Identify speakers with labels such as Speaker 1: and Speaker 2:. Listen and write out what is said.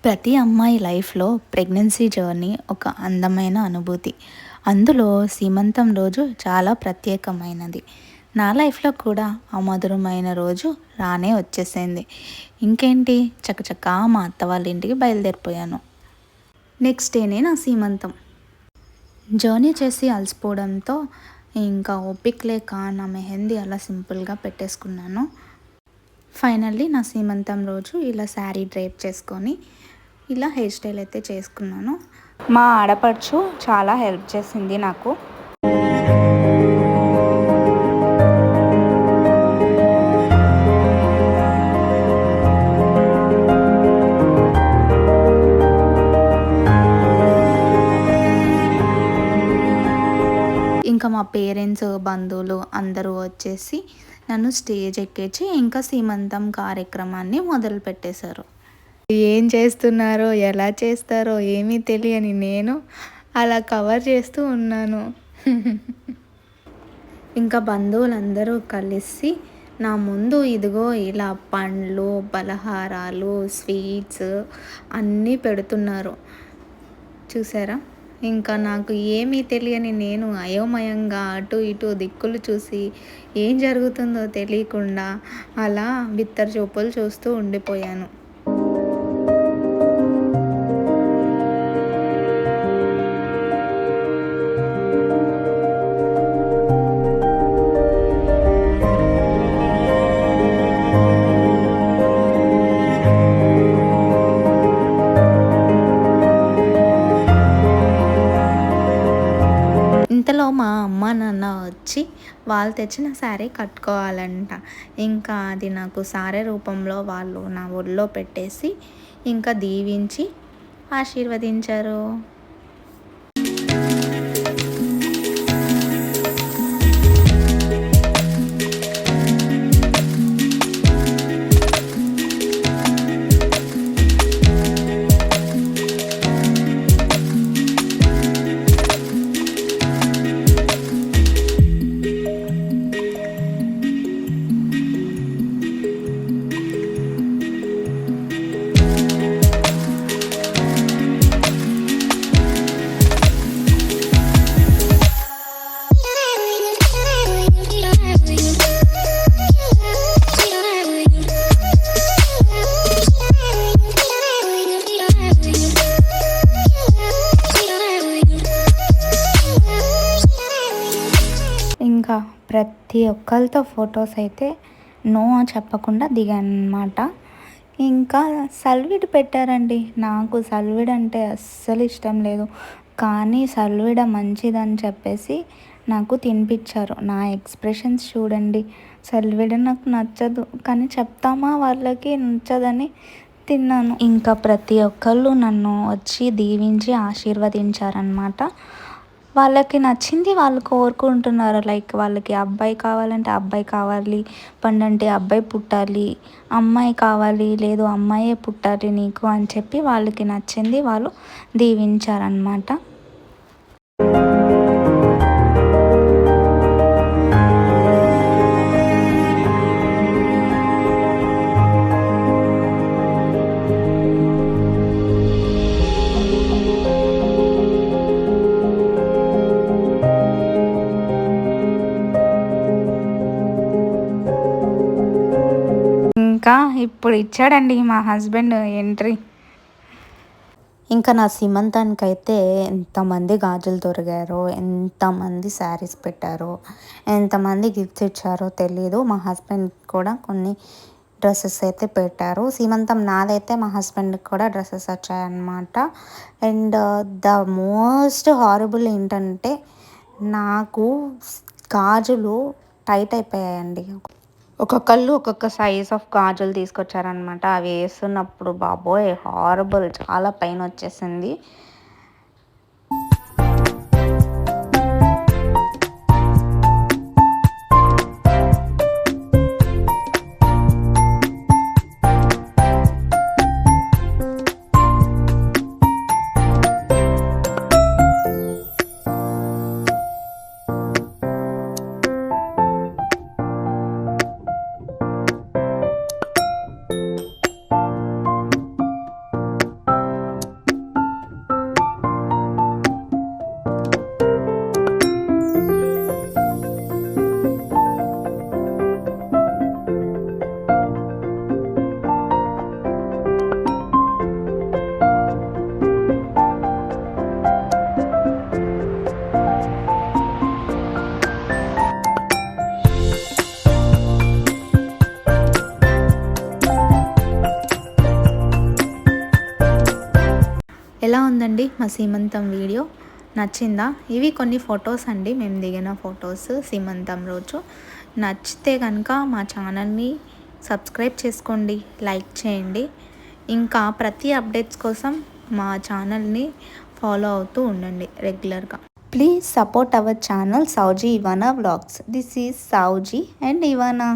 Speaker 1: ప్రతి అమ్మాయి లైఫ్లో ప్రెగ్నెన్సీ జర్నీ ఒక అందమైన అనుభూతి. అందులో సీమంతం రోజు చాలా ప్రత్యేకమైనది. నా లైఫ్లో కూడా ఆ మధురమైన రోజు రానే వచ్చేసింది. ఇంకేంటి, చకచకా మా అత్త వాళ్ళ ఇంటికి బయలుదేరిపోయాను. నెక్స్ట్ డేనే నా సీమంతం. జర్నీ చేసి అలసిపోవడంతో ఇంకా ఓపిక లేక నా మెహందీ అలా సింపుల్గా పెట్టేసుకున్నాను. ఫైనల్లీ నా సీమంతం రోజు ఇలా శారీ డ్రైప్ చేసుకొని ఇలా హెయిర్ స్టైల్ అయితే చేసుకున్నాను. మా ఆడపడుచు చాలా హెల్ప్ చేసింది నాకు. ఇంకా మా పేరెంట్స్, బంధువులు అందరూ వచ్చేసి నన్ను స్టేజ్ ఎక్కించి ఇంకా సీమంతం కార్యక్రమాన్ని మొదలు పెట్టేశారు. ఏం చేస్తున్నారో, ఎలా చేస్తారో ఏమీ తెలియని నేను అలా కవర్ చేస్తూ ఉన్నాను. ఇంకా బంధువులందరూ కలిసి నా ముందు ఇదిగో ఇలా పండ్లు, పలహారాలు, స్వీట్స్ అన్నీ పెడుతున్నారు. చూసారా? ఇంకా నాకు ఏమీ తెలియని నేను అయోమయంగా అటు ఇటు దిక్కులు చూసి ఏం జరుగుతుందో తెలియకుండా అలా బిత్తర చూపులు చూస్తూ ఉండిపోయాను. ఇంతలో మా అమ్మ నాన్న వచ్చి వాళ్ళు తెచ్చిన శారీ కట్టుకోవాలంట. ఇంకా అది నాకు సారీ రూపంలో వాళ్ళు నా ఒళ్ళో పెట్టేసి ఇంకా దీవించి ఆశీర్వదించారు. ఇంకా ప్రతి ఒక్కరితో ఫొటోస్ అయితే నో చెప్పకుండా దిగానమాట. ఇంకా సల్విడ్ పెట్టారండి. నాకు సల్విడ్ అంటే అస్సలు ఇష్టం లేదు, కానీ సల్విడ మంచిదని చెప్పేసి నాకు తినిపించారు. నా ఎక్స్ప్రెషన్స్ చూడండి. సల్విడ నాకు నచ్చదు, కానీ చెప్తామా వాళ్ళకి నచ్చదని తిన్నాను. ఇంకా ప్రతి ఒక్కళ్ళు నన్ను వచ్చి దీవించి ఆశీర్వదించారనమాట. వాళ్ళకి నచ్చింది వాళ్ళు కోరుకుంటున్నారు. లైక్ వాళ్ళకి అబ్బాయి కావాలంటే అబ్బాయి కావాలి, పండంటే అబ్బాయి పుట్టాలి, అమ్మాయి కావాలి లేదు అమ్మాయే పుట్టాలి నీకు అని చెప్పి వాళ్ళకి నచ్చింది వాళ్ళు దీవించారనమాట. ఇంకా ఇప్పుడు ఇచ్చాడండి మా హస్బెండ్ ఎంట్రీ. ఇంకా నా సీమంతానికైతే ఎంతమంది గాజులు దొరికారో, ఎంతమంది శారీస్ పెట్టారో, ఎంతమంది గిఫ్ట్స్ ఇచ్చారో తెలీదు. మా హస్బెండ్ కూడా కొన్ని డ్రెస్సెస్ అయితే పెట్టారు. సీమంతం నాదైతే మా హస్బెండ్కి కూడా డ్రెస్సెస్ వచ్చాయన్నమాట. అండ్ ద మోస్ట్ హారబుల్ ఏంటంటే నాకు గాజులు టైట్ అయిపోయాయండి. ఒక్కొక్కళ్ళు ఒక్కొక్క సైజ్ ఆఫ్ గాజులు తీసుకొచ్చారనమాట. అవి వేస్తున్నప్పుడు బాబోయ్ హారబుల్, చాలా పెయిన్ వచ్చేసింది. ఎలా ఉందండి మా సీమంతం వీడియో? నచ్చిందా? ఇవి కొన్ని ఫొటోస్ అండి మేము దిగిన ఫొటోస్ సీమంతం రోజు. నచ్చితే కనుక మా ఛానల్ని సబ్స్క్రైబ్ చేసుకోండి, లైక్ చేయండి. ఇంకా ప్రతి అప్డేట్స్ కోసం మా ఛానల్ని ఫాలో అవుతూ ఉండండి రెగ్యులర్గా. Please support our channel Souji Ivana vlogs. This is Souji and ఇవానా.